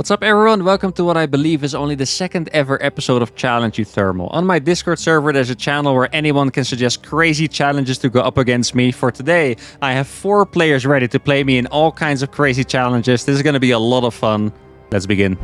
What's up everyone, welcome to what I believe is only the second ever episode of Challenge uThermal. On my Discord server there's a channel where anyone can suggest crazy challenges to go up against me. For today, I have 4 players ready to play me in all kinds of crazy challenges. This is going to be a lot of fun. Let's begin.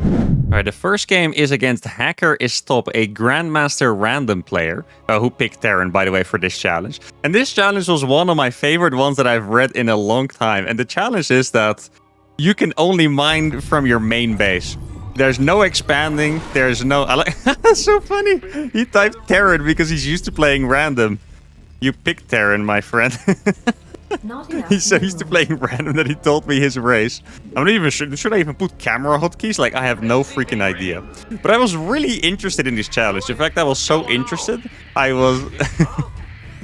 Alright, the first game is against Hacker is Top, a Grandmaster random player, who picked Terran, by the way, for this challenge. And this challenge was one of my favorite ones that I've read in a long time. And the challenge is that you can only mine from your main base. There's no expanding. There's no... That's so funny. He typed Terran because he's used to playing random. You picked Terran, my friend. He's so used to playing random that he told me his race. I'm not even sure. Should I even put camera hotkeys? Like, I have no freaking idea. But I was really interested in this challenge. In fact, I was so interested. I was...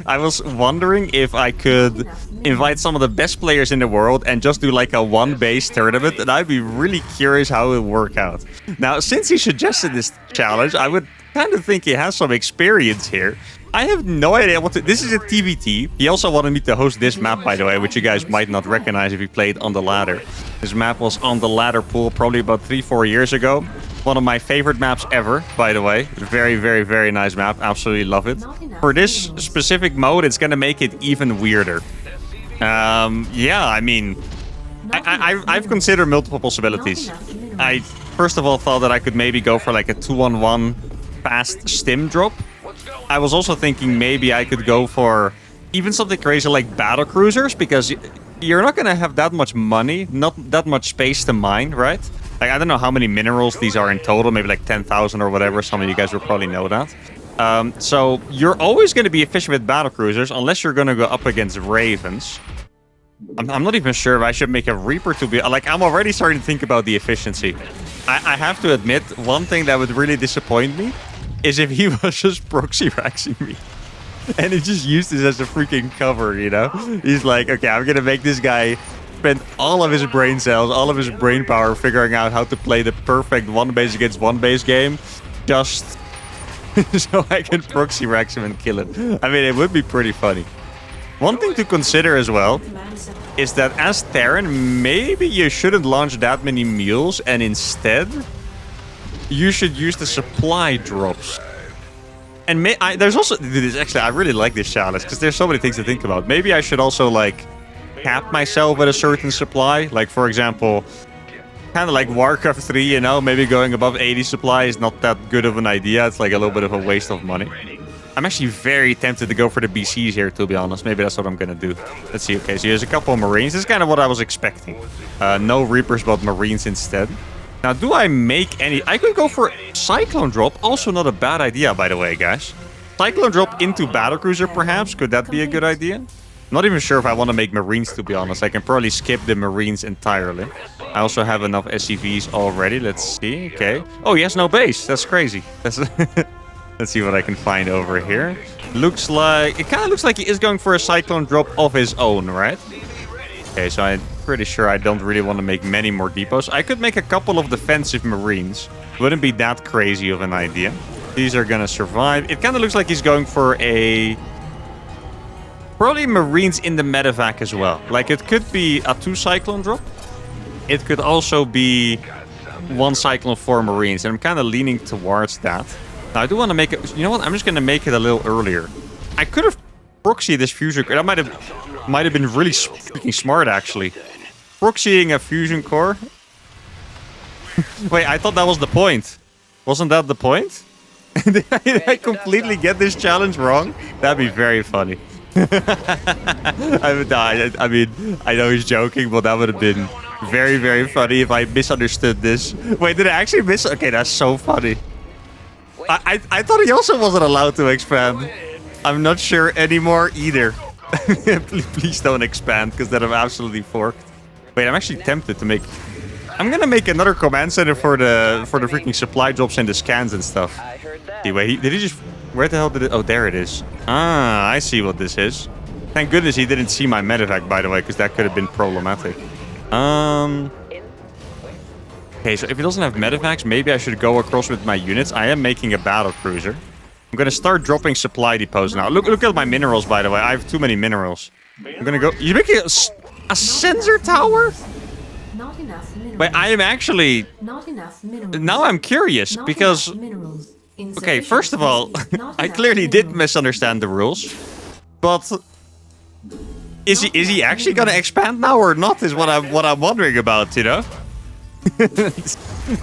I was wondering if I could invite some of the best players in the world and just do like a one-base tournament, and I'd be really curious how it would work out. Now, since he suggested this challenge, I would kind of think he has some experience here. I have no idea what to... This is a TVT. He also wanted me to host this map, by the way, which you guys might not recognize if you played On the Ladder. This map was on the Ladder pool probably about 3-4 years ago. One of my favorite maps ever, by the way. Very, very, very nice map. Absolutely love it. For this specific mode, it's going to make it even weirder. Yeah, I mean... I've considered multiple possibilities. I, first of all, thought that I could maybe go for like a 2-on-1 fast stim drop. I was also thinking maybe I could go for even something crazy like battle cruisers, because you're not going to have that much money, not that much space to mine, right? Like, I don't know how many minerals these are in total, maybe like 10,000 or whatever. Some of you guys will probably know that. So you're always going to be efficient with battle cruisers unless you're going to go up against ravens. I'm not even sure if I should make a Reaper to be... Like, I'm already starting to think about the efficiency. I have to admit, one thing that would really disappoint me is if he was just proxy raxing me. And he just used this as a freaking cover, you know? He's like, okay, I'm gonna make this guy spend all of his brain cells, all of his brain power figuring out how to play the perfect one base against one base game, just so I can proxy rax him and kill him. I mean, it would be pretty funny. One thing to consider as well is that as Terran, maybe you shouldn't launch that many mules, and instead you should use the supply drops. And there's also... Actually, I really like this challenge because there's so many things to think about. Maybe I should also, like, cap myself at a certain supply. Like, for example, kind of like Warcraft 3, you know? Maybe going above 80 supply is not that good of an idea. It's like a little bit of a waste of money. I'm actually very tempted to go for the BCs here, to be honest. Maybe that's what I'm going to do. Let's see. Okay, so here's a couple of Marines. This is kind of what I was expecting. No Reapers, but Marines instead. Now, do I make any... I could go for Cyclone Drop. Also not a bad idea, by the way, guys. Cyclone Drop into Battlecruiser, perhaps. Could that be a good idea? Not even sure if I want to make Marines, to be honest. I can probably skip the Marines entirely. I also have enough SCVs already. Let's see. Okay. Oh, he has no base. That's crazy. Let's see what I can find over here. Looks like... It kind of looks like he is going for a Cyclone Drop of his own, right? Okay, so I'm pretty sure I don't really want to make many more depots. I could make a couple of defensive Marines. Wouldn't be that crazy of an idea. These are gonna survive. It kind of looks like he's going for a... Probably Marines in the medevac as well. Like, it could be a 2 Cyclone drop. It could also be 1 Cyclone 4 Marines. And I'm kind of leaning towards that. Now, I do want to make it... You know what? I'm just gonna make it a little earlier. I could have proxied this fusion... That might have been really freaking smart, actually. Proxying a fusion core? Wait, I thought that was the point. Wasn't that the point? Did I completely get this challenge wrong? That'd be very funny. I mean, I know he's joking, but that would have been very, very funny if I misunderstood this. Wait, did I actually miss... Okay, that's so funny. I thought he also wasn't allowed to expand. I'm not sure anymore either. Please don't expand, because then I'm absolutely forked. Wait, I'm actually tempted to make... I'm gonna make another command center for the freaking supply drops and the scans and stuff. Anyway, did he just... Where the hell did it... Oh, there it is. Ah, I see what this is. Thank goodness he didn't see my medevac, by the way, because that could have been problematic. Okay, so if he doesn't have medevacs, maybe I should go across with my units. I am making a battle cruiser. I'm gonna start dropping supply depots now. Look at my minerals, by the way. I have too many minerals. I'm gonna go... You're making a sensor tower? But I am actually... Not enough minerals. Now I'm curious, Not because... enough minerals. Okay, Insufficient first of all, vessels. Not I enough clearly did minerals. misunderstand the rules. But... Is he actually gonna expand now or not, is what I'm wondering about, you know?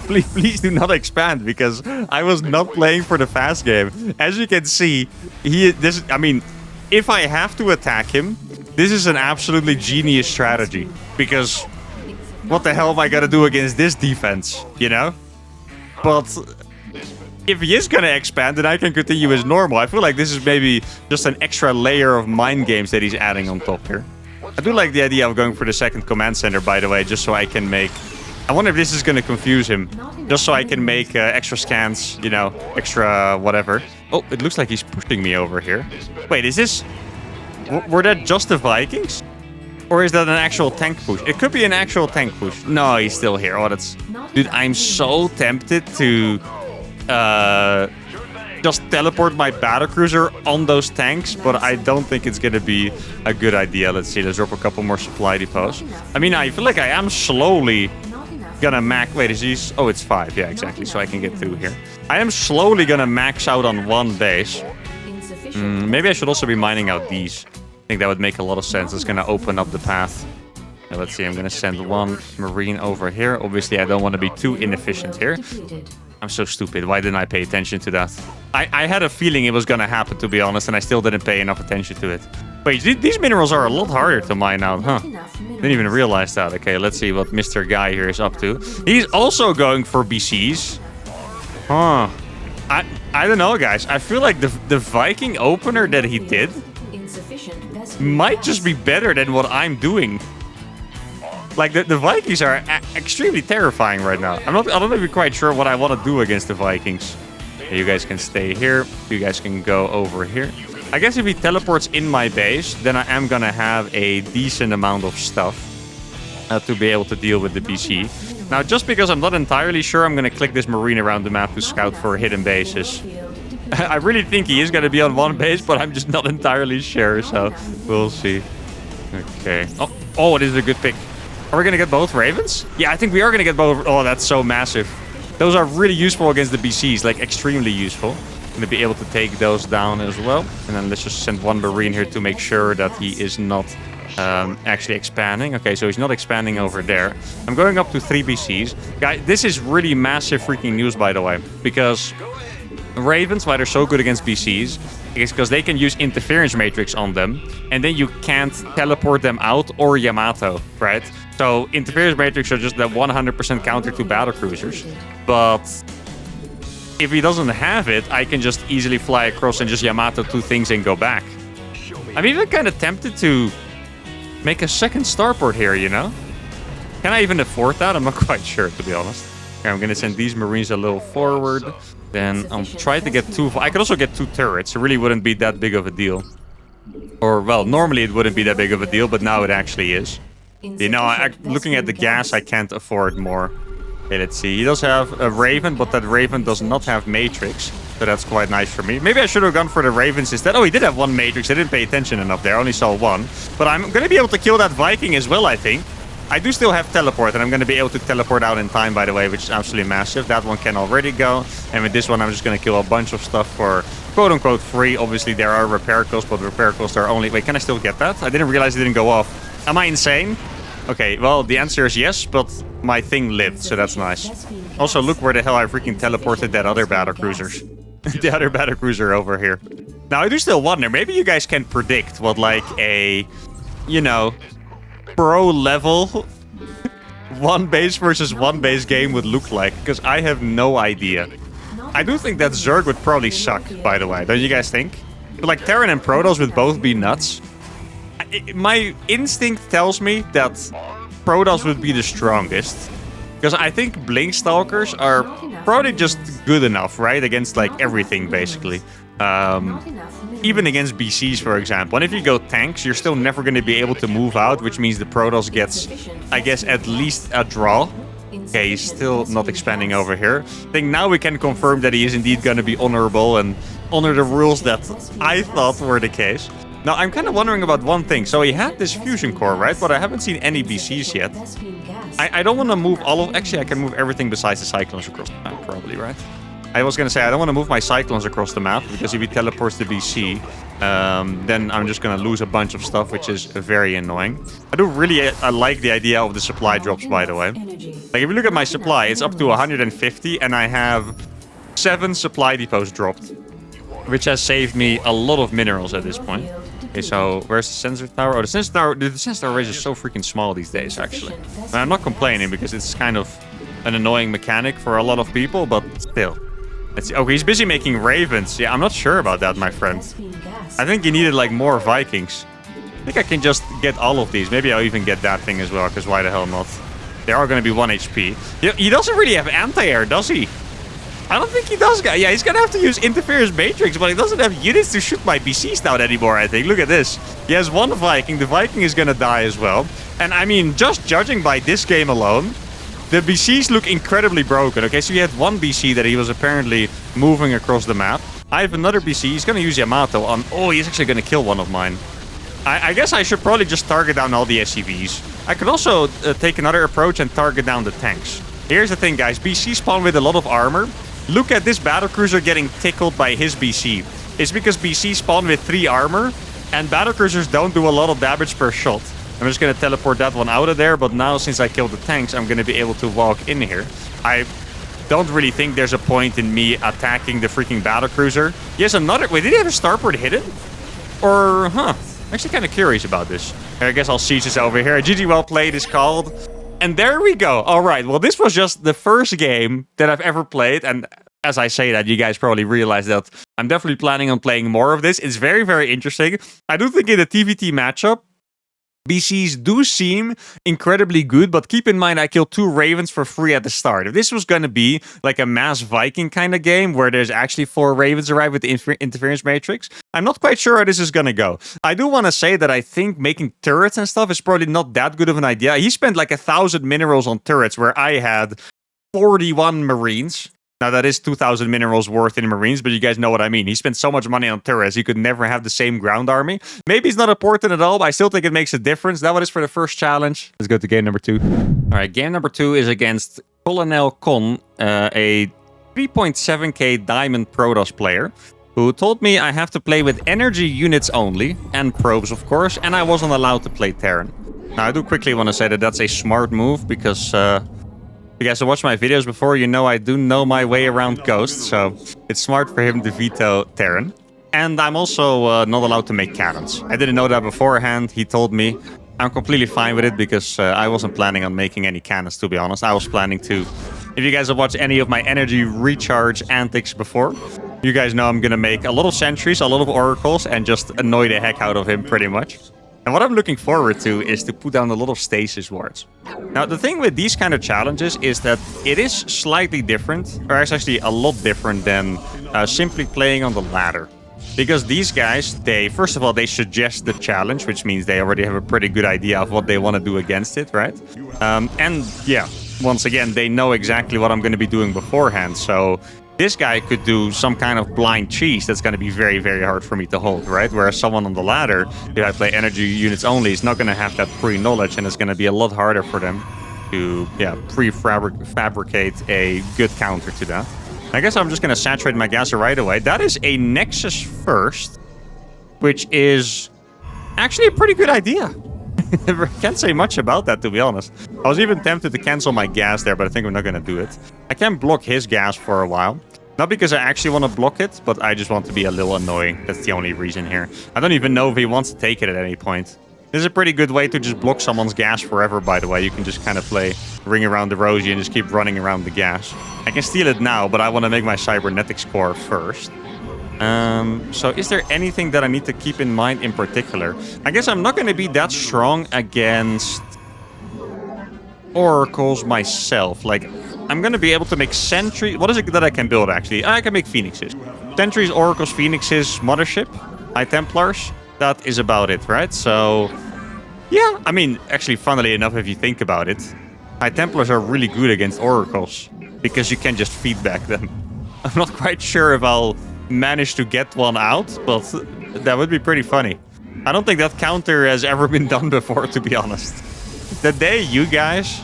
please do not expand, because I was not playing for the fast game. As you can see, I mean, if I have to attack him, this is an absolutely genius strategy. Because what the hell am I gonna do against this defense, you know? But if he is gonna expand, then I can continue as normal. I feel like this is maybe just an extra layer of mind games that he's adding on top here. I do like the idea of going for the second command center, by the way, just so I can make... I wonder if this is gonna confuse him. Just so I can make extra scans, you know, extra whatever. Oh, it looks like he's pushing me over here. Wait, is this... Were that just the Vikings? Or is that an actual tank push? It could be an actual tank push. No, he's still here. Oh, that's... Dude, I'm so tempted to... just teleport my battlecruiser on those tanks, but I don't think it's gonna be a good idea. Let's see, let's drop a couple more supply depots. I mean, I feel like I am slowly gonna max... Wait, is he... Oh, it's 5. Yeah, exactly, so I can get through here. I am slowly gonna max out on one base. Maybe I should also be mining out these. I think that would make a lot of sense. It's gonna open up the path. Now, let's see, I'm gonna send one marine over here. Obviously, I don't want to be too inefficient here. I'm so stupid. Why didn't I pay attention to that? I had a feeling it was gonna happen, to be honest, and I still didn't pay enough attention to it. Wait, these minerals are a lot harder to mine out, huh? Didn't even realize that. Okay, let's see what Mr. Guy here is up to. He's also going for BCs. Huh. I don't know, guys. I feel like the Viking opener that he did might just be better than what I'm doing. Like, the Vikings are extremely terrifying right now. I'm not even quite sure what I want to do against the Vikings. Okay, you guys can stay here. You guys can go over here. I guess if he teleports in my base, then I am gonna have a decent amount of stuff to be able to deal with the BC. Now, just because I'm not entirely sure, I'm gonna click this marine around the map to scout for hidden bases. I really think he is gonna be on one base, but I'm just not entirely sure, so we'll see. Okay. Oh, it is a good pick. Are we gonna get both ravens? Yeah, I think we are gonna get both. Oh, that's so massive. Those are really useful against the BCs, like extremely useful. Gonna be able to take those down as well. And then let's just send one marine here to make sure that he is not actually expanding. Okay, so he's not expanding over there. I'm going up to 3 BCs. Guys, this is really massive freaking news, by the way, because ravens, why they're so good against BCs, is because they can use interference matrix on them, and then you can't teleport them out or Yamato, right? So interference matrix are just that 100% counter to battlecruisers. But if he doesn't have it, I can just easily fly across and just Yamato 2 things and go back. I'm even kind of tempted to make a second starport here, you know? Can I even afford that? I'm not quite sure, to be honest. Okay, I'm gonna send these marines a little forward. Then I'll try to get 2... I could also get 2 turrets. It really wouldn't be that big of a deal. Or, well, normally it wouldn't be that big of a deal, but now it actually is. You know, looking at the gas, I can't afford more. Okay, let's see. He does have a Raven, but that Raven does not have Matrix. So that's quite nice for me. Maybe I should have gone for the Ravens instead. Oh, he did have 1 Matrix. I didn't pay attention enough there. I only saw 1. But I'm going to be able to kill that Viking as well, I think. I do still have teleport, and I'm going to be able to teleport out in time, by the way, which is absolutely massive. That one can already go. And with this one, I'm just going to kill a bunch of stuff for quote-unquote free. Obviously, there are repair costs, but repair costs are only... Wait, can I still get that? I didn't realize it didn't go off. Am I insane? Okay, well, the answer is yes, but my thing lived, so that's nice. Also, look where the hell I freaking teleported that other battlecruisers. The other battlecruiser over here. Now, I do still wonder, maybe you guys can predict what, like, a, you know, pro level 1 base versus 1 base game would look like, because I have no idea. I do think that Zerg would probably suck, by the way, don't you guys think? But, like, Terran and Protoss would both be nuts. My instinct tells me that Protoss would be the strongest. Because I think Blinkstalkers are probably just good enough, right? Against, like, everything, basically. Even against BCs, for example. And if you go tanks, you're still never going to be able to move out, which means the Protoss gets, I guess, at least a draw. Okay, he's still not expanding over here. I think now we can confirm that he is indeed going to be honorable and honor the rules that I thought were the case. Now, I'm kind of wondering about one thing. So he had this fusion core, right? But I haven't seen any BCs yet. I don't want to move all of... Actually, I can move everything besides the Cyclones across the map, probably, right? I was going to say, I don't want to move my Cyclones across the map, because if he teleports to BC, then I'm just going to lose a bunch of stuff, which is very annoying. I do really like the idea of the supply drops, by the way. Like, if you look at my supply, it's up to 150, and I have 7 supply depots dropped, which has saved me a lot of minerals at this point. Okay, so where's the sensor tower? Oh, the sensor tower range is so freaking small these days, actually. And I'm not complaining, because it's kind of an annoying mechanic for a lot of people, but still. Let's see. Oh, he's busy making ravens. Yeah, I'm not sure about that, my friend. I think he needed, like, more Vikings. I think I can just get all of these. Maybe I'll even get that thing as well, because why the hell not? They are going to be 1 HP. He doesn't really have anti-air, does he? I don't think he does. Yeah, he's going to have to use Interference Matrix, but he doesn't have units to shoot my BCs now anymore, I think. Look at this. He has 1 Viking. The Viking is going to die as well. And I mean, just judging by this game alone, the BCs look incredibly broken. Okay, so he had 1 BC that he was apparently moving across the map. I have another BC. He's going to use Yamato on... Oh, he's actually going to kill one of mine. I guess I should probably just target down all the SCVs. I could also take another approach and target down the tanks. Here's the thing, guys. BC spawn with a lot of armor. Look at this battlecruiser getting tickled by his BC. It's because BC spawn with 3 armor, and battlecruisers don't do a lot of damage per shot. I'm just going to teleport that one out of there, but now since I killed the tanks, I'm going to be able to walk in here. I don't really think there's a point in me attacking the freaking battlecruiser. He has another... Wait, did he have a starport hidden? Or, huh? I'm actually kind of curious about this. I guess I'll siege this over here. GG well played is called. And there we go. All right. Well, this was just the first game that I've ever played. And as I say that, you guys probably realize that I'm definitely planning on playing more of this. It's very, very interesting. I do think in the TVT matchup, BCs do seem incredibly good, but keep in mind I killed 2 Ravens for free at the start. If this was going to be like a mass Viking kind of game where there's actually 4 Ravens arrive with the Interference Matrix, I'm not quite sure how this is going to go. I do want to say that I think making turrets and stuff is probably not that good of an idea. He spent like 1,000 minerals on turrets where I had 41 Marines. Now, that is 2,000 minerals worth in Marines, but you guys know what I mean. He spent so much money on turrets, he could never have the same ground army. Maybe it's not important at all, but I still think it makes a difference. That was for the first challenge. Let's go to game number 2. All right, game number 2 is against Colonel Con, a 3.7k Diamond Protoss player, who told me I have to play with energy units only, and probes, of course, and I wasn't allowed to play Terran. Now, I do quickly want to say that that's a smart move, because... If you guys have watched my videos before, you know I do know my way around Ghosts, so it's smart for him to veto Terran. And I'm also not allowed to make cannons. I didn't know that beforehand. He told me. I'm completely fine with it because I wasn't planning on making any cannons, to be honest. I was planning to... If you guys have watched any of my energy recharge antics before, you guys know I'm going to make a lot of sentries, a lot of oracles, and just annoy the heck out of him, pretty much. And what I'm looking forward to is to put down a lot of stasis wards. Now, the thing with these kind of challenges is that it is slightly different, or it's actually a lot different than simply playing on the ladder. Because these guys, first of all, they suggest the challenge, which means they already have a pretty good idea of what they want to do against it, right? And yeah, once again, they know exactly what I'm going to be doing beforehand, so... This guy could do some kind of blind cheese that's going to be very, very hard for me to hold, right? Whereas someone on the ladder, if I play energy units only, is not going to have that pre-knowledge, and it's going to be a lot harder for them to, fabricate a good counter to that. I guess I'm just going to saturate my gas right away. That is a Nexus first, which is actually a pretty good idea. I can't say much about that, to be honest. I was even tempted to cancel my gas there, but I think I'm not going to do it. I can block his gas for a while. Not because I actually want to block it, but I just want to be a little annoying. That's the only reason here. I don't even know if he wants to take it at any point. This is a pretty good way to just block someone's gas forever, by the way. You can just kind of play Ring Around the Rosie and just keep running around the gas. I can steal it now, but I want to make my cybernetics core first. So is there anything that I need to keep in mind in particular? I guess I'm not going to be that strong against oracles myself. Like, I'm going to be able to make sentries. What is it that I can build, actually? I can make phoenixes. Sentries, oracles, phoenixes, mothership, high templars. That is about it, right? So, yeah. I mean, actually, funnily enough, if you think about it, high templars are really good against oracles because you can just feedback them. I'm not quite sure if I'll manage to get one out, but that would be pretty funny. I don't think that counter has ever been done before, to be honest. The day you guys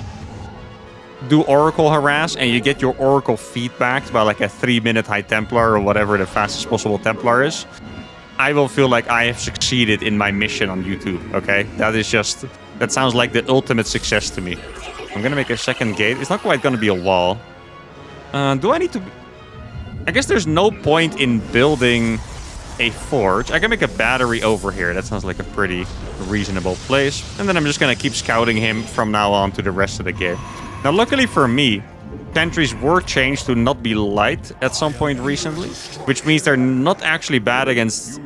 do Oracle harass and you get your Oracle feedbacked by like a 3-minute High Templar or whatever the fastest possible Templar is, I will feel like I have succeeded in my mission on YouTube, okay? That sounds like the ultimate success to me. I'm gonna make a second gate. It's not quite gonna be a wall. Do I need to... I guess there's no point in building a forge. I can make a battery over here. That sounds like a pretty reasonable place. And then I'm just gonna keep scouting him from now on to the rest of the game. Now, luckily for me, sentries were changed to not be light at some point recently, which means they're not actually bad against,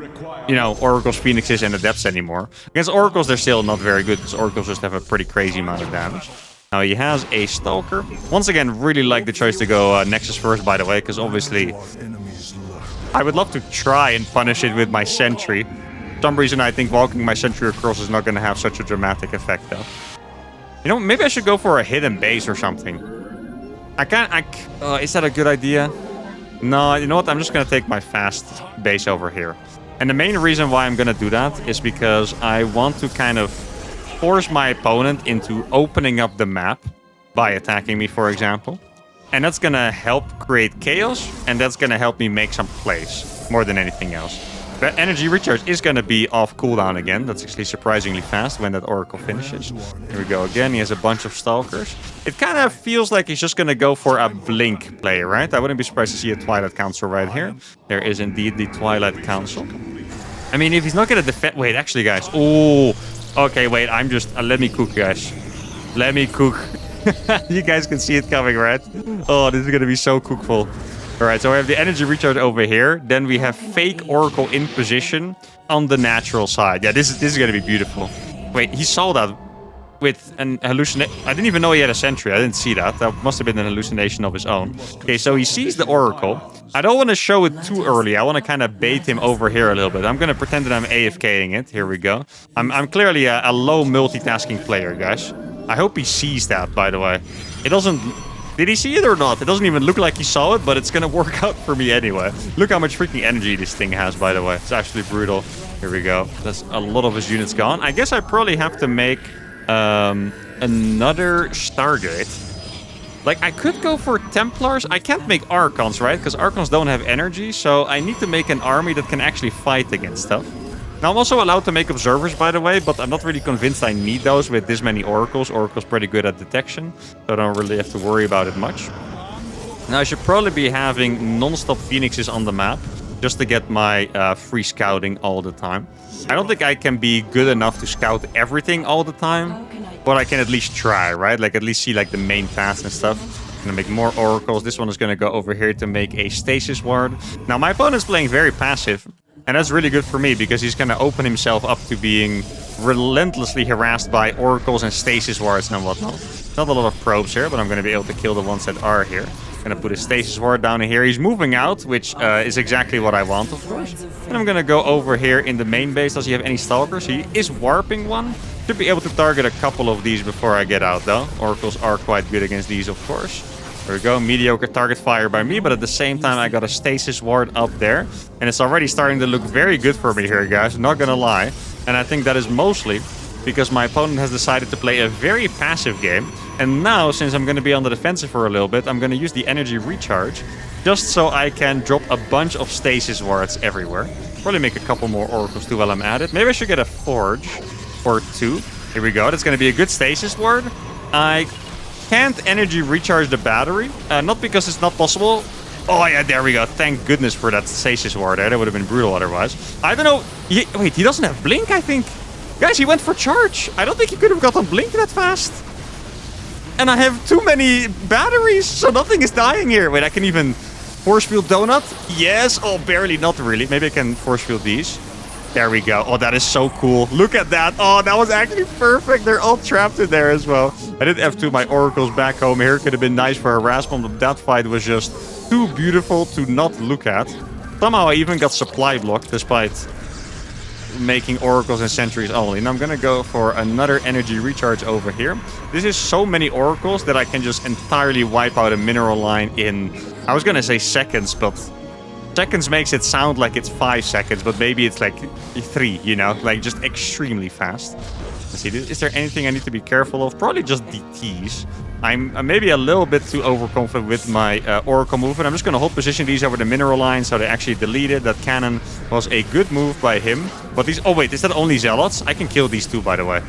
you know, Oracles, Phoenixes, and Adepts anymore. Against Oracles, they're still not very good, because Oracles just have a pretty crazy amount of damage. Now, he has a Stalker. Once again, really like the choice to go Nexus first, by the way, because obviously I would love to try and punish it with my Sentry. For some reason, I think walking my Sentry across is not going to have such a dramatic effect, though. You know, maybe I should go for a hidden base or something. Is that a good idea? No, you know what? I'm just going to take my fast base over here. And the main reason why I'm going to do that is because I want to kind of force my opponent into opening up the map by attacking me, for example. And that's going to help create chaos, and that's going to help me make some plays more than anything else. The energy recharge is going to be off cooldown again. That's actually surprisingly fast when that Oracle finishes. Here we go again. He has a bunch of Stalkers. It kind of feels like he's just going to go for a Blink play, right? I wouldn't be surprised to see a Twilight Council right here. There is indeed the Twilight Council. I mean, if he's not going to defend... Wait, actually, guys. Oh, okay, wait. I'm just... let me cook, guys. Let me cook. You guys can see it coming, right? Oh, this is going to be so cookful. Alright, so we have the energy recharge over here. Then we have fake Oracle in position on the natural side. Yeah, this is going to be beautiful. Wait, he saw that with an hallucination. I didn't even know he had a sentry. I didn't see that. That must have been an hallucination of his own. Okay, so he sees the Oracle. I don't want to show it too early. I want to kind of bait him over here a little bit. I'm going to pretend that I'm AFKing it. Here we go. I'm clearly a low multitasking player, guys. I hope he sees that, by the way. It doesn't... Did he see it or not? It doesn't even look like he saw it, but it's gonna work out for me anyway. Look how much freaking energy this thing has, by the way. It's actually brutal. Here we go. That's a lot of his units gone. I guess I probably have to make another Stargate. Like, I could go for Templars. I can't make Archons, right? Because Archons don't have energy, so I need to make an army that can actually fight against stuff. Now, I'm also allowed to make Observers, by the way, but I'm not really convinced I need those with this many Oracles. Oracle's pretty good at detection, so I don't really have to worry about it much. Now, I should probably be having non-stop Phoenixes on the map, just to get my free scouting all the time. I don't think I can be good enough to scout everything all the time, but I can at least try, right? Like, at least see, like, the main paths and stuff. I'm gonna make more Oracles. This one is gonna go over here to make a Stasis Ward. Now, my opponent's playing very passive. And that's really good for me, because he's going to open himself up to being relentlessly harassed by Oracles and Stasis Wards and whatnot. Not a lot of probes here, but I'm going to be able to kill the ones that are here. I'm going to put a Stasis Ward down here. He's moving out, which is exactly what I want, of course. And I'm going to go over here in the main base. Does he have any Stalkers? He is warping one. Should be able to target a couple of these before I get out, though. Oracles are quite good against these, of course. There we go, mediocre target fire by me, but at the same time I got a Stasis Ward up there. And it's already starting to look very good for me here, guys, not gonna lie. And I think that is mostly because my opponent has decided to play a very passive game. And now, since I'm gonna be on the defensive for a little bit, I'm gonna use the energy recharge just so I can drop a bunch of Stasis Wards everywhere. Probably make a couple more Oracles too while I'm at it. Maybe I should get a Forge or two. Here we go, that's gonna be a good Stasis Ward. I can't energy recharge the battery, not because it's not possible. Oh yeah, there we go. Thank goodness for that Stasis Ward there. That would have been brutal otherwise. I don't know. Wait, he doesn't have Blink, I think. Guys, he went for charge. I don't think he could have gotten Blink that fast. And I have too many batteries, so nothing is dying here. Wait, I can even force field Donut. Yes. Oh, barely, not really. Maybe I can force field these. There we go. Oh, that is so cool. Look at that. Oh, that was actually perfect. They're all trapped in there as well. I did F2 my Oracles back home here. Could have been nice for a harassment, but that fight was just too beautiful to not look at. Somehow I even got supply blocked despite making Oracles and Sentries only. And I'm going to go for another energy recharge over here. This is so many Oracles that I can just entirely wipe out a mineral line in, I was going to say seconds, but Seconds makes it sound like it's 5 seconds, but maybe it's like 3, you know? Like, just extremely fast. Let's see, is there anything I need to be careful of? Probably just DTs. I'm maybe a little bit too overconfident with my Oracle movement. I'm just going to hold position these over the mineral line so they actually delete it. That cannon was a good move by him. But these... Oh, wait, is that only Zealots? I can kill these two, by the way.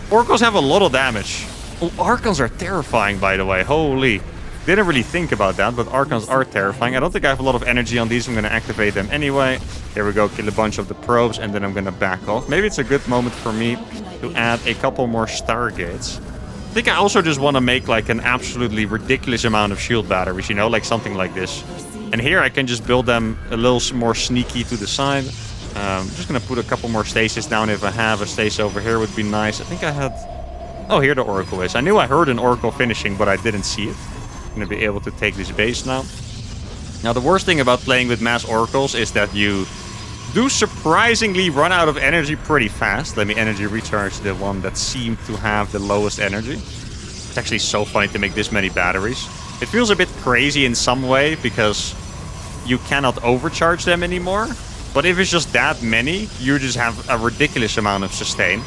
Oracles have a lot of damage. Oh, Archons are terrifying, by the way. Holy. Didn't really think about that, but Archons are terrifying. I don't think I have a lot of energy on these. I'm going to activate them anyway. Here we go, kill a bunch of the probes, and then I'm going to back off. Maybe it's a good moment for me to add a couple more Stargates. I think I also just want to make like an absolutely ridiculous amount of shield batteries, you know, like something like this. And here I can just build them a little more sneaky to the side. I'm just going to put a couple more stasis down. If I have a stasis over here would be nice. I think I had... Oh, here the Oracle is. I knew I heard an Oracle finishing, but I didn't see it. I'm going to be able to take this base now. Now, the worst thing about playing with mass Oracles is that you do surprisingly run out of energy pretty fast. Let me energy recharge the one that seemed to have the lowest energy. It's actually so funny to make this many batteries. It feels a bit crazy in some way because you cannot overcharge them anymore. But if it's just that many, you just have a ridiculous amount of sustain.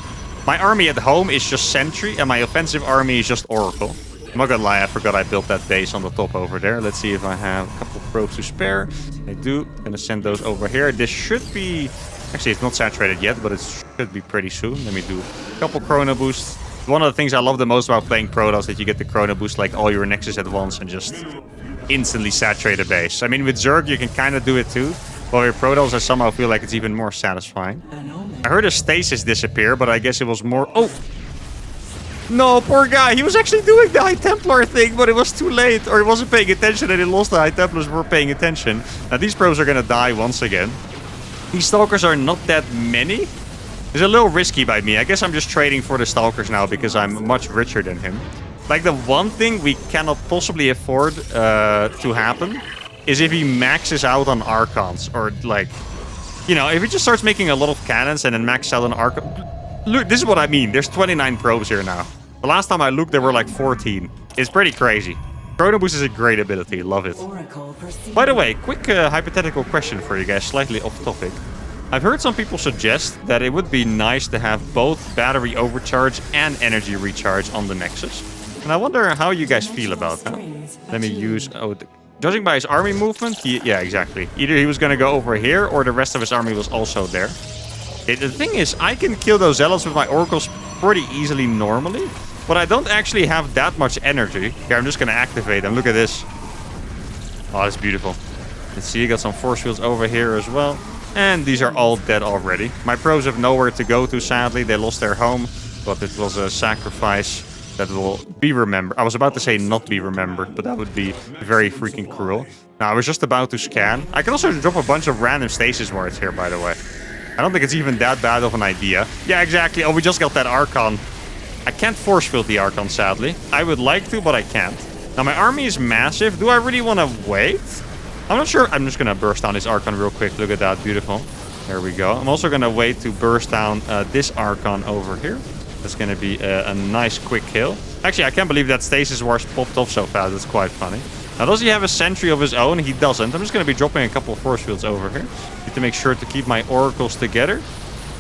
My army at home is just Sentry and my offensive army is just Oracle. I'm not gonna lie, I forgot I built that base on the top over there. Let's see if I have a couple probes to spare. I do. I'm gonna send those over here. This should be... Actually, it's not saturated yet, but it should be pretty soon. Let me do a couple chrono boosts. One of the things I love the most about playing Protoss is that you get the chrono boost like all your nexus at once and just instantly saturate a base. I mean, with Zerg, you can kind of do it too. But with Protoss, I somehow feel like it's even more satisfying. I heard a stasis disappear, but I guess it was more... Oh! No, poor guy. He was actually doing the High Templar thing, but it was too late. Or he wasn't paying attention and he lost the High Templars were paying attention. Now, these probes are going to die once again. These Stalkers are not that many. It's a little risky by me. I guess I'm just trading for the Stalkers now because I'm much richer than him. Like, the one thing we cannot possibly afford to happen is if he maxes out on Archons. Or, like, you know, if he just starts making a lot of cannons and then maxes out on Archons. Look, this is what I mean. There's 29 probes here now. The last time I looked, there were like 14. It's pretty crazy. Chrono Boost is a great ability. Love it. By the way, quick hypothetical question for you guys, slightly off topic. I've heard some people suggest that it would be nice to have both battery overcharge and energy recharge on the Nexus. And I wonder how you guys feel about that. Let me use... Oh, judging by his army movement, yeah, exactly. Either he was going to go over here or the rest of his army was also there. Okay, the thing is, I can kill those Zealots with my Oracles pretty easily normally, but I don't actually have that much energy. Here, I'm just going to activate them. Look at this. Oh, that's beautiful. Let's see, you got some force fields over here as well. And these are all dead already. My pros have nowhere to go to, sadly. They lost their home, but it was a sacrifice that will be remembered. I was about to say not be remembered, but that would be very freaking cruel. Now, I was just about to scan. I can also drop a bunch of random stasis wards here, by the way. I don't think it's even that bad of an idea. Yeah, exactly. Oh, we just got that Archon. I can't force field the Archon, sadly. I would like to, but I can't. Now, my army is massive. Do I really want to wait? I'm not sure. I'm just going to burst down this Archon real quick. Look at that. Beautiful. There we go. I'm also going to wait to burst down this Archon over here. That's going to be a nice quick kill. Actually, I can't believe that Stasis Wars popped off so fast. That's quite funny. Now, does he have a sentry of his own? He doesn't. I'm just going to be dropping a couple of force fields over here. Need to make sure to keep my Oracles together.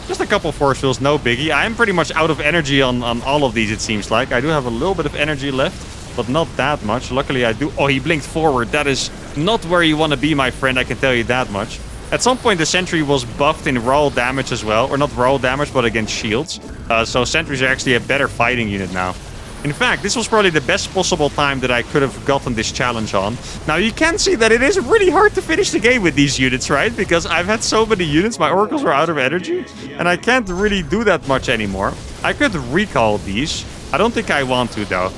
Just a couple of force fields, no biggie. I am pretty much out of energy on all of these, it seems like. I do have a little bit of energy left, but not that much. Luckily, I do... Oh, he blinked forward. That is not where you want to be, my friend. I can tell you that much. At some point, the sentry was buffed in raw damage as well. Or not raw damage, but against shields. So sentries are actually a better fighting unit now. In fact, this was probably the best possible time that I could have gotten this challenge on. Now, you can see that it is really hard to finish the game with these units, right? Because I've had so many units, my Oracles are out of energy, and I can't really do that much anymore. I could recall these. I don't think I want to, though.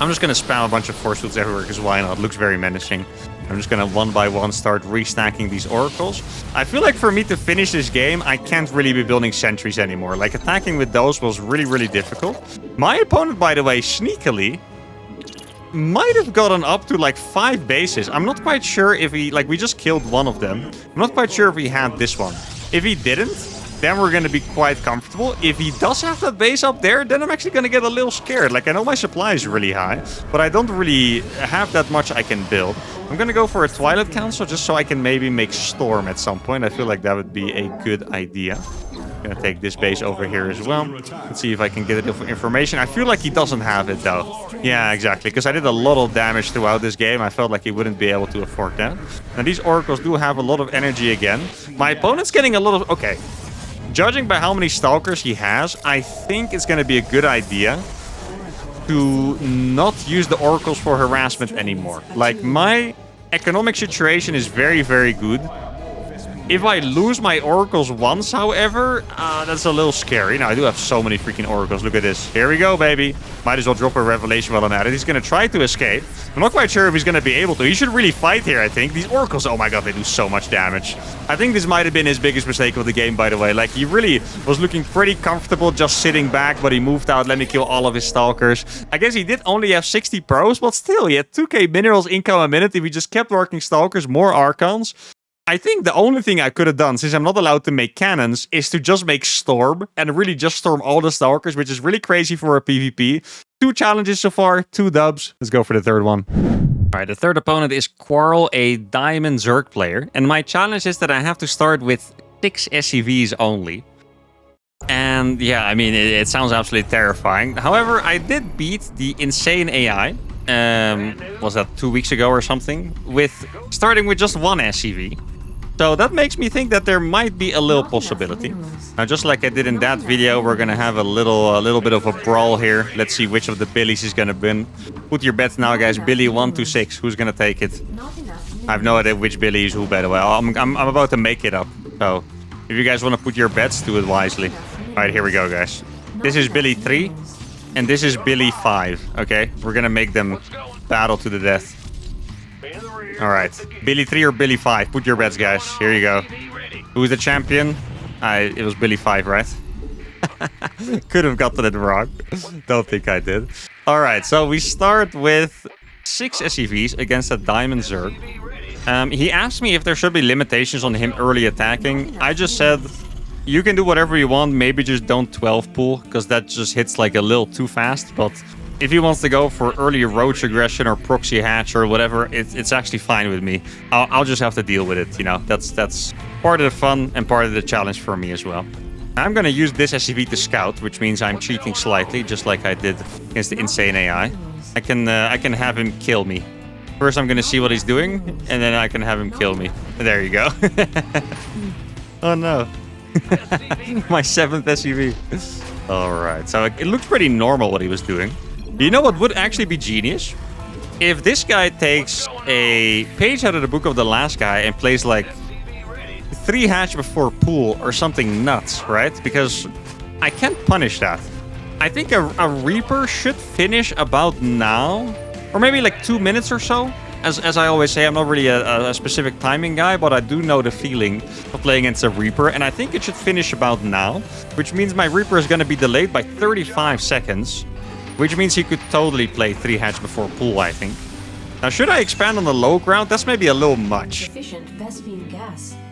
I'm just going to spam a bunch of force fields everywhere, because why not? It looks very menacing. I'm just going to one by one start restacking these Oracles. I feel like for me to finish this game, I can't really be building sentries anymore. Like, attacking with those was really, really difficult. My opponent, by the way, sneakily, might have gotten up to like 5 bases. I'm not quite sure if he... Like, we just killed one of them. I'm not quite sure if he had this one. If he didn't, then we're going to be quite comfortable. If he does have that base up there, then I'm actually going to get a little scared. Like, I know my supply is really high, but I don't really have that much I can build. I'm going to go for a Twilight Council just so I can maybe make Storm at some point. I feel like that would be a good idea. I'm going to take this base over here as well. Let's see if I can get enough information. I feel like he doesn't have it, though. Yeah, exactly. Because I did a lot of damage throughout this game. I felt like he wouldn't be able to afford that. Now, these Oracles do have a lot of energy again. My opponent's getting a lot of... Okay. Judging by how many Stalkers he has, I think it's going to be a good idea to not use the Oracles for harassment anymore. Like, my economic situation is very, very good. If I lose my Oracles once, however, that's a little scary. Now, I do have so many freaking Oracles. Look at this. Here we go, baby. Might as well drop a Revelation while I'm at it. He's going to try to escape. I'm not quite sure if he's going to be able to. He should really fight here, I think. These Oracles, oh my god, they do so much damage. I think this might have been his biggest mistake of the game, by the way. Like, he really was looking pretty comfortable just sitting back, but he moved out. Let me kill all of his Stalkers. I guess he did only have 60 pros, but still, he had 2k minerals income a minute. If he just kept working Stalkers, more Archons. I think the only thing I could have done, since I'm not allowed to make cannons, is to just make Storm and really just storm all the Stalkers, which is really crazy for a PvP. 2 challenges so far, 2 dubs. Let's go for the third one. All right, the third opponent is Quarrel, a Diamond Zerg player. And my challenge is that I have to start with 6 SCVs only. And yeah, I mean, it sounds absolutely terrifying. However, I did beat the insane AI. Was that 2 weeks ago or something? Starting with just 1 SCV. So that makes me think that there might be a little possibility. Now, just like I did in that video, we're going to have a little bit of a brawl here. Let's see which of the Billies is going to win. Put your bets now, guys. Billy 1 to 6. Who's going to take it? I have no idea which Billy is who, by the way. I'm about to make it up. So if you guys want to put your bets, do it wisely. All right, here we go, guys. This is Billy 3. And this is Billy 5. Okay? We're going to make them battle to the death. All right. Billy 3 or Billy 5? Put your bets, guys. Here you go. Who's the champion? It was Billy 5, right? Could have gotten it wrong. Don't think I did. All right. So we start with 6 SCVs against a Diamond Zerg. He asked me if there should be limitations on him early attacking. I just said, you can do whatever you want. Maybe just don't 12 pull, because that just hits like a little too fast. But if he wants to go for early roach aggression or proxy hatch or whatever, it's actually fine with me. I'll just have to deal with it, you know. That's part of the fun and part of the challenge for me as well. I'm going to use this SCV to scout, which means I'm cheating slightly, just like I did against the insane AI. I can have him kill me. First, I'm going to see what he's doing, and then I can have him kill me. There you go. Oh, no. My 7th SCV. All right, so it looks pretty normal what he was doing. You know what would actually be genius? If this guy takes a page out of the book of the last guy and plays like 3 hatch before pool or something nuts, right? Because I can't punish that. I think a Reaper should finish about now, or maybe like 2 minutes or so. As I always say, I'm not really a specific timing guy, but I do know the feeling of playing against a Reaper, and I think it should finish about now, which means my Reaper is going to be delayed by 35 seconds. Which means he could totally play 3 hatch before pool, I think. Now, should I expand on the low ground? That's maybe a little much.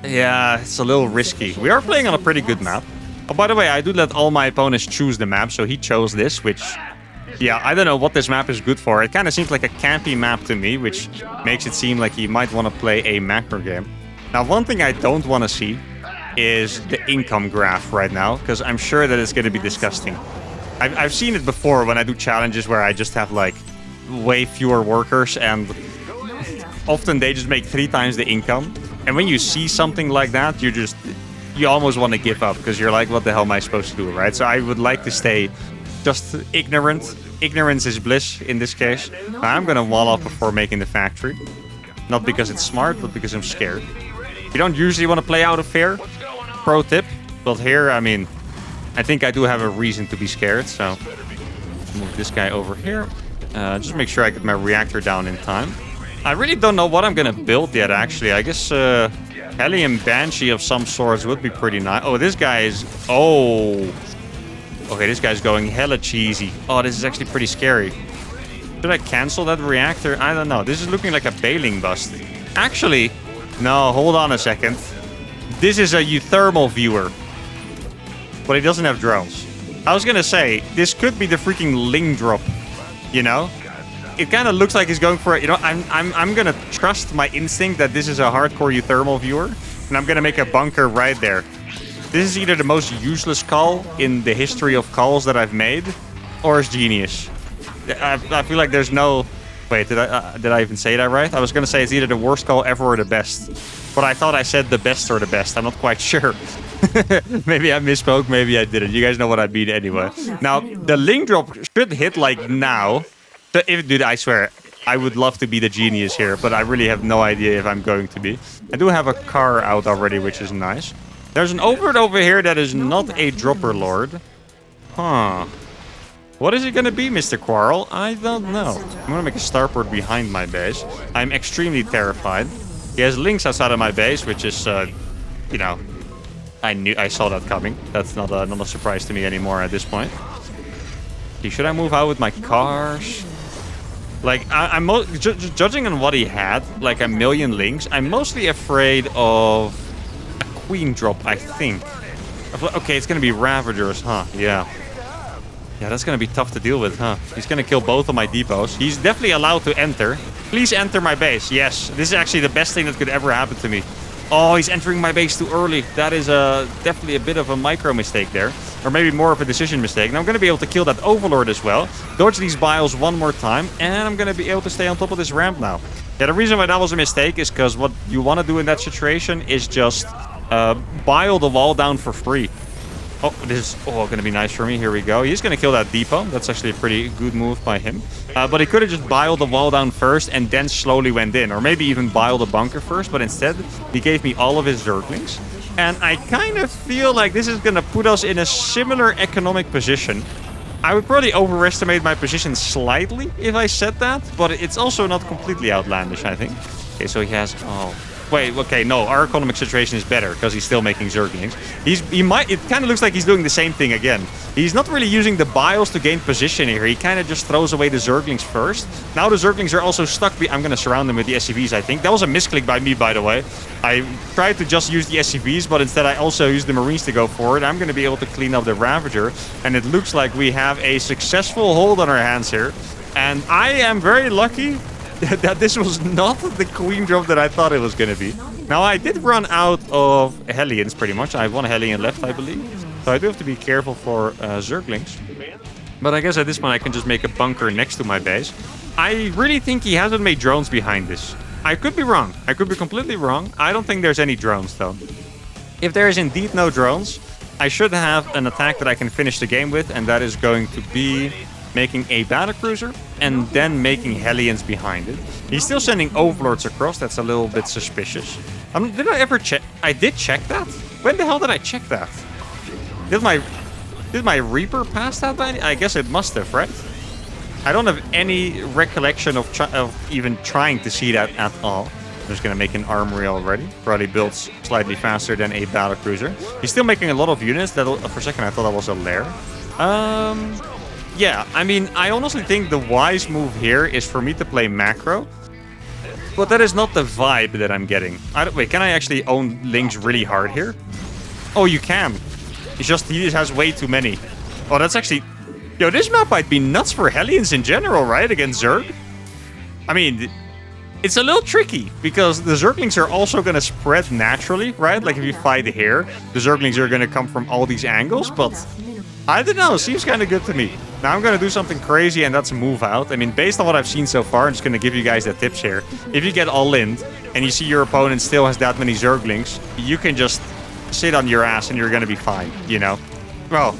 Yeah, it's a little risky. We are playing on a pretty good map. Oh, by the way, I do let all my opponents choose the map, so he chose this, which... Yeah, I don't know what this map is good for. It kind of seems like a campy map to me, which makes it seem like he might want to play a macro game. Now, one thing I don't want to see is the income graph right now, because I'm sure that it's going to be disgusting. I've seen it before when I do challenges where I just have like way fewer workers and often they just make 3 times the income. And when you see something like that, you almost want to give up because you're like, what the hell am I supposed to do, right? So I would like to stay just ignorant. Ignorance is bliss in this case. I'm going to wall off before making the factory. Not because it's smart, but because I'm scared. You don't usually want to play out of fear. Pro tip. But here, I mean... I think I do have a reason to be scared, so move this guy over here. Just make sure I get my reactor down in time. I really don't know what I'm gonna build yet, actually. I guess Hellion Banshee of some sorts would be pretty nice. Oh, this guy is... Oh! Okay, this guy's going hella cheesy. Oh, this is actually pretty scary. Should I cancel that reactor? I don't know. This is looking like a bailing bust. Actually, no, hold on a second. This is a uThermal viewer. but he doesn't have drones. I was gonna say, this could be the freaking Ling drop, you know? It kind of looks like he's going for it. You know, I'm gonna trust my instinct that this is a hardcore uThermal viewer, and I'm gonna make a bunker right there. This is either the most useless call in the history of calls that I've made, or it's genius. I feel like there's no... Wait, did I even say that right? I was gonna say it's either the worst call ever or the best. But I thought I said the best or the best. I'm not quite sure. Maybe I misspoke, maybe I didn't. You guys know what I mean anyway. Now, the Ling drop should hit like now. Dude, I swear, I would love to be the genius here, but I really have no idea if I'm going to be. I do have a car out already, which is nice. There's an overlord over here that is not a dropper lord. Huh. What is it going to be, Mr. Quarrel? I don't know. I'm going to make a starport behind my base. I'm extremely terrified. He has links outside of my base, which is, you know, I saw that coming. That's not a surprise to me anymore at this point. Okay, should I move out with my cars? Like, I'm judging on what he had, like a million links, I'm mostly afraid of a queen drop, I think. Okay, it's going to be Ravagers, huh? Yeah. Yeah, that's going to be tough to deal with, huh? He's going to kill both of my depots. He's definitely allowed to enter. Please enter my base. Yes, this is actually the best thing that could ever happen to me. Oh, he's entering my base too early. That is definitely a bit of a micro mistake there. Or maybe more of a decision mistake. Now I'm going to be able to kill that Overlord as well. Dodge these biles one more time. And I'm going to be able to stay on top of this ramp now. Yeah, the reason why that was a mistake is because what you want to do in that situation is just bile the wall down for free. Oh, this is going to be nice for me. Here we go. He's going to kill that depot. That's actually a pretty good move by him. But he could have just biled the wall down first and then slowly went in. Or maybe even biled the bunker first. But instead, he gave me all of his Zerglings. And I kind of feel like this is going to put us in a similar economic position. I would probably overestimate my position slightly if I said that. But it's also not completely outlandish, I think. Okay, so he has... Oh... Wait, okay, no, our economic situation is better because he's still making Zerglings. It kind of looks like he's doing the same thing again. He's not really using the biles to gain position here. He kind of just throws away the Zerglings first. Now the Zerglings are also stuck. I'm going to surround them with the SCVs, I think. That was a misclick by me, by the way. I tried to just use the SCVs, but instead I also used the Marines to go forward. I'm going to be able to clean up the Ravager. And it looks like we have a successful hold on our hands here. And I am very lucky that this was not the queen drop that I thought it was going to be. Now, I did run out of Hellions, pretty much. I have one Hellion left, I believe. So I do have to be careful for Zerglings. But I guess at this point, I can just make a bunker next to my base. I really think he hasn't made drones behind this. I could be wrong. I could be completely wrong. I don't think there's any drones, though. If there is indeed no drones, I should have an attack that I can finish the game with. And that is going to be... making a battlecruiser and then making Hellions behind it. He's still sending Overlords across. That's a little bit suspicious. Did I ever check? I did check that? When the hell did I check that? Did my Reaper pass that by? I guess it must have, right? I don't have any recollection of even trying to see that at all. I'm just going to make an armory already. Probably builds slightly faster than a battlecruiser. He's still making a lot of units. That for a second I thought that was a lair. Yeah, I mean, I honestly think the wise move here is for me to play macro. But that is not the vibe that I'm getting. Wait, can I actually own links really hard here? Oh, you can. It's just he has way too many. Oh, that's actually... Yo, this map might be nuts for Hellions in general, right? Against Zerg? I mean, it's a little tricky because the Zerglings are also going to spread naturally, right? Like if you fight here, the Zerglings are going to come from all these angles, but... I don't know, seems kind of good to me. Now I'm going to do something crazy and that's move out. I mean, based on what I've seen so far, I'm just going to give you guys the tips here. If you get all in and you see your opponent still has that many Zerglings, you can just sit on your ass and you're going to be fine, you know? Well,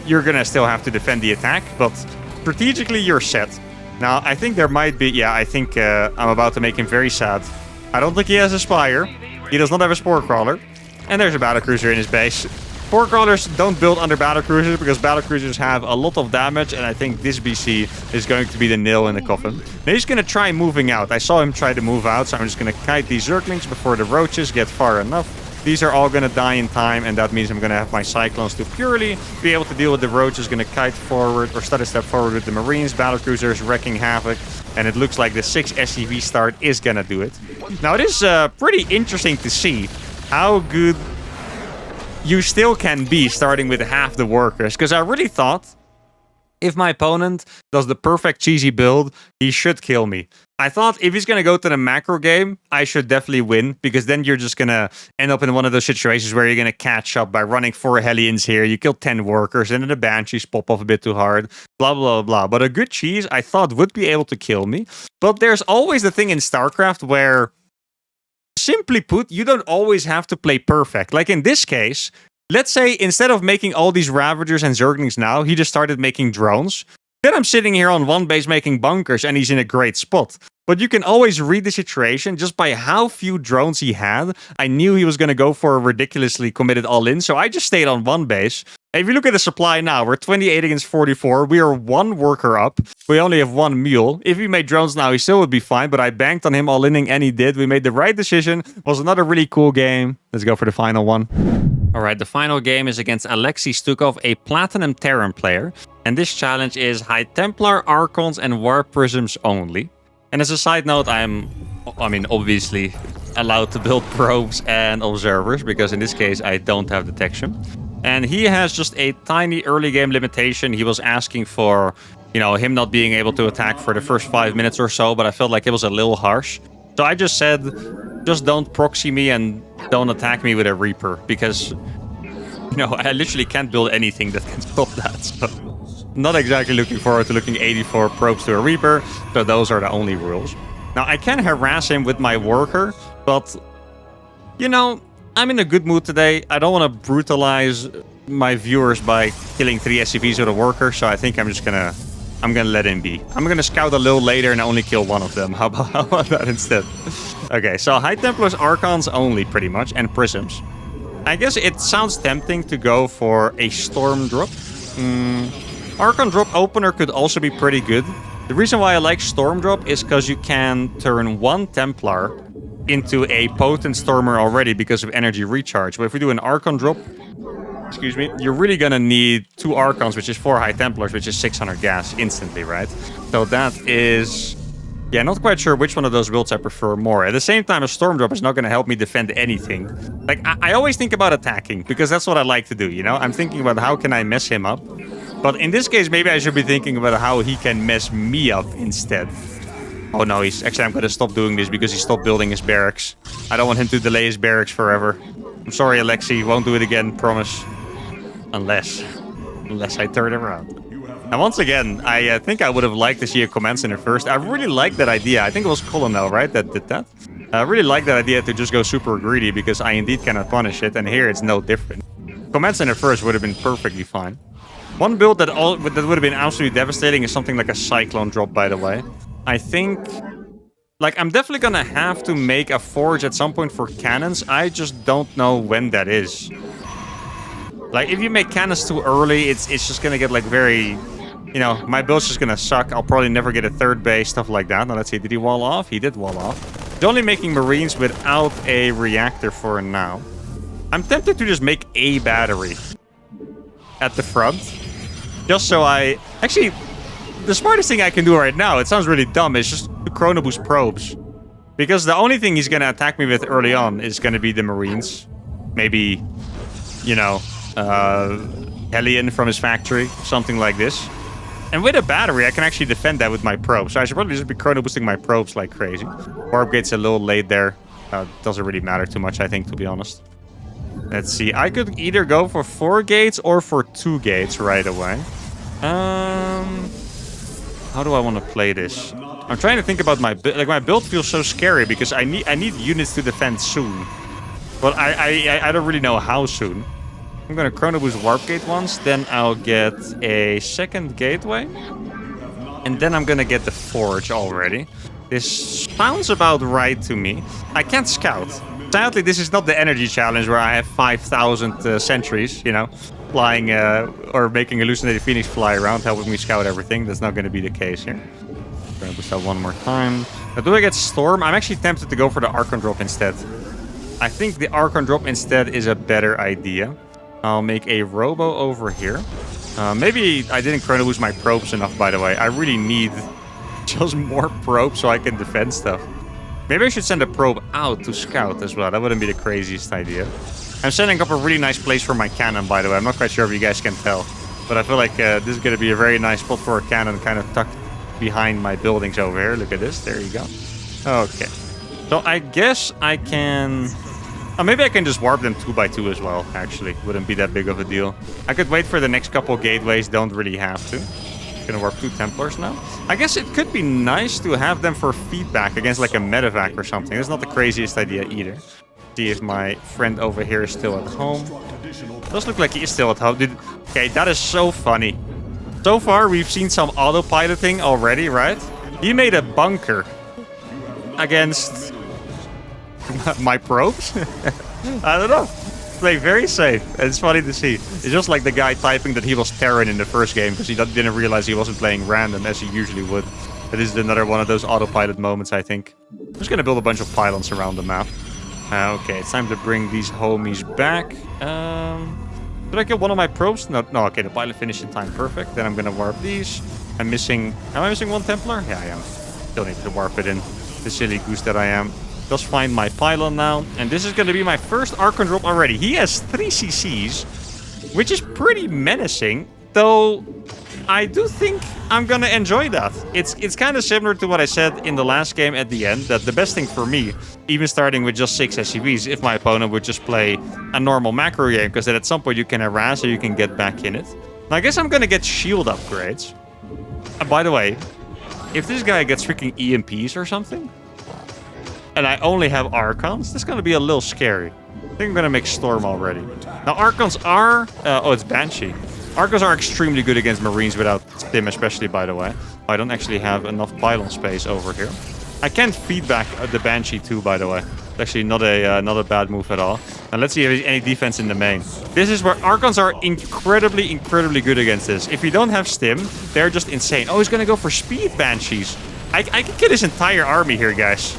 you're going to still have to defend the attack, but strategically you're set. Now, I think there might be... Yeah, I think I'm about to make him very sad. I don't think he has a Spire. He does not have a Spore Crawler. And there's a Battlecruiser in his base. Spore Crawlers don't build under Battlecruisers because Battlecruisers have a lot of damage, and I think this BC is going to be the nail in the coffin. Now he's going to try moving out. I saw him try to move out, so I'm just going to kite these Zerglings before the Roaches get far enough. These are all going to die in time, and that means I'm going to have my Cyclones to purely be able to deal with the Roaches. Going to kite forward, or start a step forward with the Marines. Battlecruisers wrecking havoc, and it looks like the 6 SCV start is going to do it. Now it is pretty interesting to see how good you still can be starting with half the workers. Because I really thought if my opponent does the perfect cheesy build, he should kill me. I thought if he's going to go to the macro game, I should definitely win, because then you're just going to end up in one of those situations where you're going to catch up by running 4 Hellions here. You kill 10 workers, and then the Banshees pop off a bit too hard, blah, blah, blah. But a good cheese, I thought, would be able to kill me. But there's always the thing in StarCraft where, simply put, you don't always have to play perfect. Like in this case, let's say instead of making all these Ravagers and Zerglings now, he just started making drones. Then I'm sitting here on one base making bunkers, and he's in a great spot. But you can always read the situation just by how few drones he had. I knew he was going to go for a ridiculously committed all-in, so I just stayed on one base. If you look at the supply now, we're 28 against 44. We are 1 worker up. We only have 1 mule. If he made drones now, he still would be fine, but I banked on him all-inning, and he did. We made the right decision. It was another really cool game. Let's go for the final one. All right, the final game is against Alexei Stukov, a Platinum Terran player. And this challenge is High Templar, Archons, and Warp Prisms only. And as a side note, I mean, obviously allowed to build probes and observers, because in this case, I don't have detection. And he has just a tiny early game limitation. He was asking for, you know, him not being able to attack for the first 5 minutes or so, but I felt like it was a little harsh. So I just said, just don't proxy me and don't attack me with a Reaper, because, you know, I literally can't build anything that can stop that. So not exactly looking forward to looking 84 probes to a Reaper, so those are the only rules. Now, I can harass him with my worker, but, you know, I'm in a good mood today. I don't want to brutalize my viewers by killing 3 SCVs with a worker, so I think I'm gonna let him be. I'm gonna scout a little later and only kill 1 of them. How about that instead? Okay, so High Templars, Archons only, pretty much, and Prisms. I guess it sounds tempting to go for a Storm drop. Archon drop opener could also be pretty good. The reason why I like Storm drop is because you can turn 1 Templar into a potent Stormer already because of energy recharge. But if we do an Archon drop, excuse me, you're really gonna need 2 Archons, which is 4 High Templars, which is 600 gas instantly, right? So that is, yeah, not quite sure which one of those builds I prefer more. At the same time, a Storm drop is not gonna help me defend anything. Like, I always think about attacking, because that's what I like to do, you know? I'm thinking about how can I mess him up. But in this case, maybe I should be thinking about how he can mess me up instead. Oh no, I'm gonna stop doing this because he stopped building his barracks. I don't want him to delay his barracks forever. I'm sorry, Alexei, won't do it again, promise. Unless I turn it around. And once again, I think I would have liked to see a command center first. I really like that idea. I think it was Colonel, right, that did that? I really like that idea to just go super greedy, because I indeed cannot punish it, and here it's no different. Command center first would have been perfectly fine. One build that would have been absolutely devastating is something like a Cyclone drop, by the way. I think, like, I'm definitely gonna have to make a forge at some point for cannons. I just don't know when that is. Like, if you make cannons too early, it's just gonna get, like, very, you know, my build's just gonna suck. I'll probably never get a 3rd base, stuff like that. Now, let's see, did he wall off? He did wall off. He's only making Marines without a reactor for now. I'm tempted to just make a battery at the front. Just so actually, the smartest thing I can do right now, it sounds really dumb, is just do Chronoboost probes. Because the only thing he's gonna attack me with early on is gonna be the Marines. Maybe, you know, Hellion from his factory, something like this. And with a battery, I can actually defend that with my probes. So I should probably just be Chronoboosting my probes like crazy. Warp gate's a little late there. Doesn't really matter too much, I think, to be honest. Let's see. I could either go for 4 gates or for 2 gates right away. How do I want to play this? I'm trying to think about my build. Like, my build feels so scary because I need units to defend soon. But I don't really know how soon. I'm gonna Chrono Boost Warp Gate once, then I'll get a 2nd gateway. And then I'm gonna get the Forge already. This sounds about right to me. I can't scout. Sadly, this is not the energy challenge where I have 5,000 sentries, you know, flying or making Hallucinated Phoenix fly around, helping me scout everything. That's not going to be the case here. I'm going to boost that one more time. Now, do I get Storm? I'm actually tempted to go for the Archon drop instead. I think the Archon drop instead is a better idea. I'll make a Robo over here. Maybe I didn't Chrono Boost my probes enough, by the way. I really need just more probes so I can defend stuff. Maybe I should send a probe out to scout as well. That wouldn't be the craziest idea. I'm setting up a really nice place for my cannon, by the way. I'm not quite sure if you guys can tell. But I feel like this is going to be a very nice spot for a cannon kind of tucked behind my buildings over here. Look at this. There you go. Okay. So I guess I can... Oh, maybe I can just warp them 2 by 2 as well, actually. Wouldn't be that big of a deal. I could wait for the next couple gateways. Don't really have to. Gonna warp 2 Templars now. I guess it could be nice to have them for feedback against like a medevac or something. It's not the craziest idea either. See if my friend over here is still at home. Does look like he is still at home. Dude, okay, that is so funny. So far, we've seen some autopiloting already, right? He made a bunker against my probes. I don't know. Play very safe. It's funny to see. It's just like the guy typing that he was Terran in the first game because he didn't realize he wasn't playing random as he usually would. It is another one of those autopilot moments, I think. I'm just gonna build a bunch of pylons around the map. Okay, it's time to bring these homies back. Did I kill one of my probes? No, okay, the pilot finished in time. Perfect. Then I'm gonna warp these. Am I missing 1 Templar? Yeah, I am. Still need to warp it in. The silly goose that I am. Just find my pylon now. And this is gonna be my first Archon drop already. He has 3 CCs, which is pretty menacing. Though, I do think I'm gonna enjoy that. It's kind of similar to what I said in the last game at the end, that the best thing for me, even starting with just 6 SCVs, if my opponent would just play a normal macro game, because then at some point you can harass or you can get back in it. Now, I guess I'm gonna get shield upgrades. And by the way, if this guy gets freaking EMPs or something, and I only have Archons, this is gonna be a little scary. I think I'm gonna make Storm already. Now, Archons are... oh, it's Banshee. Archons are extremely good against Marines without Stim, especially, by the way. I don't actually have enough pylon space over here. I can feedback the Banshee too, by the way. It's actually not a bad move at all. And let's see if there's any defense in the main. This is where Archons are incredibly, incredibly good against this. If you don't have Stim, they're just insane. Oh, he's gonna go for speed Banshees. I can kill his entire army here, guys.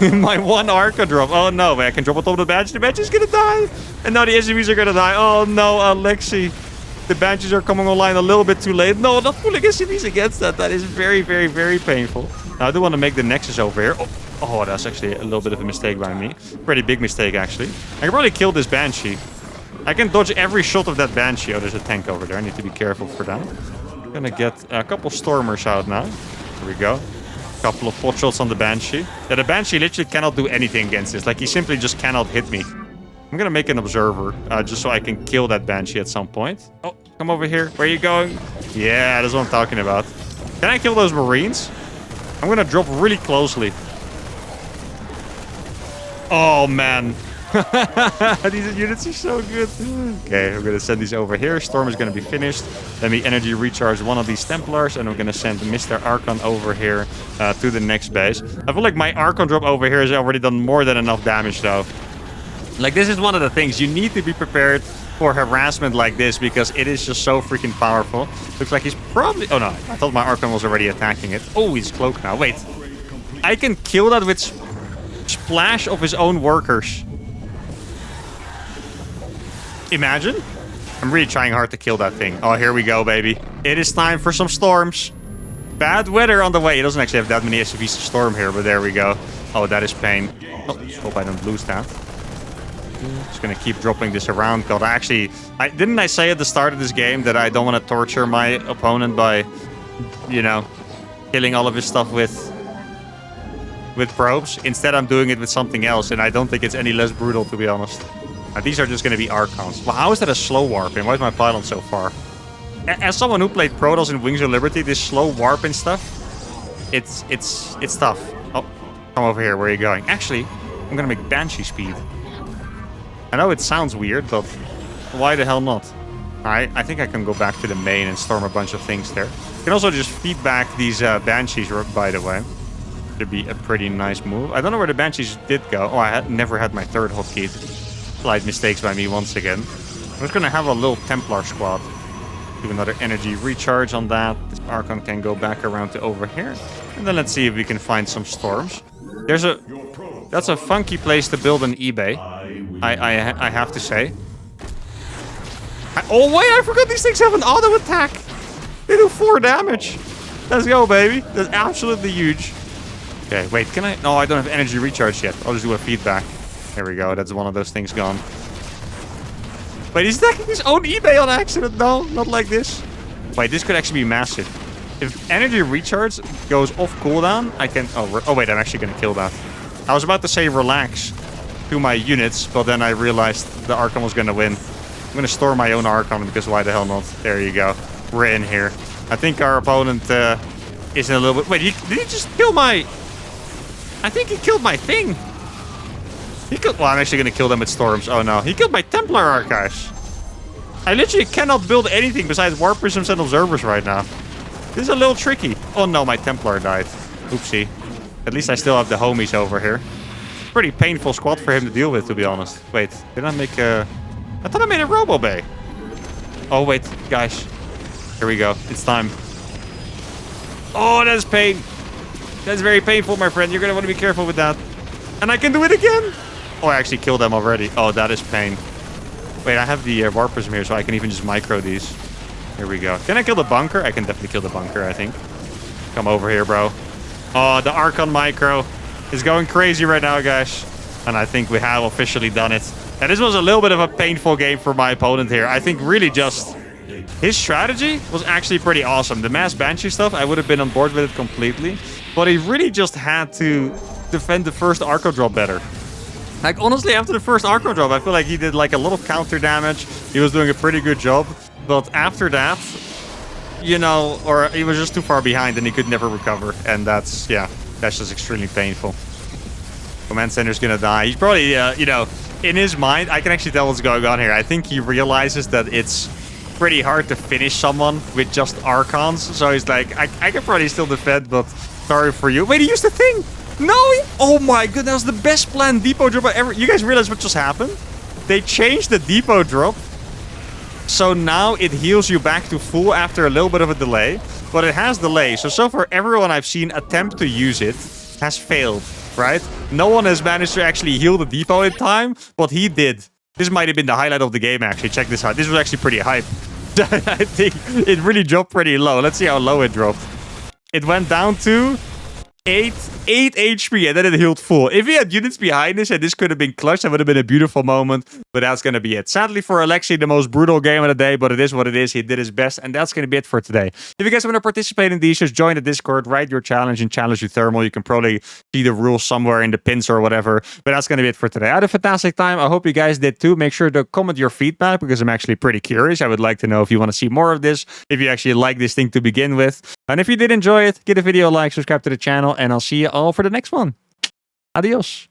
My 1 Archon drop. Oh no, I can drop on top of the Banshee. The Banshee's gonna die. And now the SCVs are gonna die. Oh no, Alexi. The Banshees are coming online a little bit too late. No, not pulling SCVs against that. That is very, very, very painful. Now, I do want to make the Nexus over here. Oh, that's actually a little bit of a mistake by me. Pretty big mistake, actually. I can probably kill this Banshee. I can dodge every shot of that Banshee. Oh, there's a tank over there. I need to be careful for that. I'm gonna get a couple Stormers out now. Here we go. A couple of pot shots on the Banshee. Yeah, the Banshee literally cannot do anything against this. Like, he simply just cannot hit me. I'm gonna make an Observer, just so I can kill that Banshee at some point. Oh, come over here. Where are you going? Yeah, that's what I'm talking about. Can I kill those Marines? I'm gonna drop really closely. Oh, man. These units are so good. Okay, we're gonna send these over here. Storm is gonna be finished. Let me energy recharge one of these Templars, and I'm gonna send Mr. Archon over here to the next base. I feel like my Archon drop over here has already done more than enough damage, though. Like, this is one of the things. You need to be prepared for harassment like this because it is just so freaking powerful. Looks like he's probably... Oh, no. I thought my Archon was already attacking it. Oh, he's cloaked now. Wait. I can kill that with splash of his own workers. Imagine. I'm really trying hard to kill that thing. Oh, here we go, baby. It is time for some storms. Bad weather on the way. It doesn't actually have that many SCVs to storm here, but there we go. Oh, that is pain. Oh, hope I don't lose that. Just gonna keep dropping this around. God, didn't I say at the start of this game that I don't want to torture my opponent by, you know, killing all of his stuff with probes? Instead, I'm doing it with something else, and I don't think it's any less brutal, to be honest. These are just gonna be Archons. Well, how is that a slow warp? And why is my pylon so far? As someone who played Protoss in Wings of Liberty, this slow warp and stuff, it's tough. Oh, come over here. Where are you going? Actually, I'm gonna make Banshee speed. I know it sounds weird, but why the hell not? Alright, I think I can go back to the main and storm a bunch of things there. You can also just feed back these Banshees, by the way. Should be a pretty nice move. I don't know where the Banshees did go. Oh, I never had my 3rd hotkey. Slight mistakes by me once again. I'm just gonna have a little Templar squad. Do another energy recharge on that. This Archon can go back around to over here. And then let's see if we can find some storms. That's a funky place to build an eBay. I have to say. Oh wait, I forgot these things have an auto attack. They do 4 damage. Let's go, baby. That's absolutely huge. Okay, wait, can I? No, I don't have energy recharge yet. I'll just do a feedback. There we go. That's one of those things gone. Wait, he's attacking his own eBay on accident. No, not like this. Wait, this could actually be massive. If energy recharge goes off cooldown, I can... Oh, wait, I'm actually going to kill that. I was about to say relax to my units, but then I realized the Archon was going to win. I'm going to store my own Archon because why the hell not? There you go. We're in here. I think our opponent is in a little bit... Wait, did he just kill my... I think he killed my thing. He killed... Well, I'm actually going to kill them with storms. Oh, no. He killed my Templar Archives. I literally cannot build anything besides Warp Prisms and Observers right now. This is a little tricky. Oh, no. My Templar died. Oopsie. At least I still have the homies over here. Pretty painful squad for him to deal with, to be honest. Wait. Did I make a... I thought I made a Robo Bay. Oh, wait. Guys. Here we go. It's time. Oh, that's pain. That's very painful, my friend. You're going to want to be careful with that. And I can do it again. Oh, I actually killed them already. Oh, that is pain. Wait, I have the Warp Prism here, so I can even just micro these. Here we go. Can I kill the bunker? I can definitely kill the bunker, I think. Come over here, bro. Oh, the Archon micro is going crazy right now, guys. And I think we have officially done it. And this was a little bit of a painful game for my opponent here. I think really just... His strategy was actually pretty awesome. The mass Banshee stuff, I would have been on board with it completely. But he really just had to defend the first Arco drop better. Like, honestly, after the first Arco drop, I feel like he did, like, a lot of counter damage. He was doing a pretty good job. But after that, you know, or he was just too far behind and he could never recover. And that's, yeah, that's just extremely painful. Command Center's gonna die. He's probably, you know, in his mind, I can actually tell what's going on here. I think he realizes that it's pretty hard to finish someone with just Archons. So he's like, I can probably still defend, but sorry for you. Wait, he used the thing! No! Oh my god, that was the best planned depot drop ever. You guys realize what just happened? They changed the depot drop. So now it heals you back to full after a little bit of a delay. But it has delay. So far, everyone I've seen attempt to use it has failed, right? No one has managed to actually heal the depot in time, but he did. This might have been the highlight of the game, actually. Check this out. This was actually pretty hype. I think it really dropped pretty low. Let's see how low it dropped. It went down to 8 HP, and then it healed full. If he had units behind this, and this could have been clutch, that would have been a beautiful moment. But that's going to be it. Sadly for Alexei, the most brutal game of the day, but it is what it is. He did his best, and that's going to be it for today. If you guys want to participate in these, just join the Discord, write your challenge, and challenge uThermal. You can probably see the rules somewhere in the pins or whatever. But that's going to be it for today. I had a fantastic time. I hope you guys did too. Make sure to comment your feedback, because I'm actually pretty curious. I would like to know if you want to see more of this, if you actually like this thing to begin with. And if you did enjoy it, give the video a like, subscribe to the channel, and I'll see you all for the next one. Adios.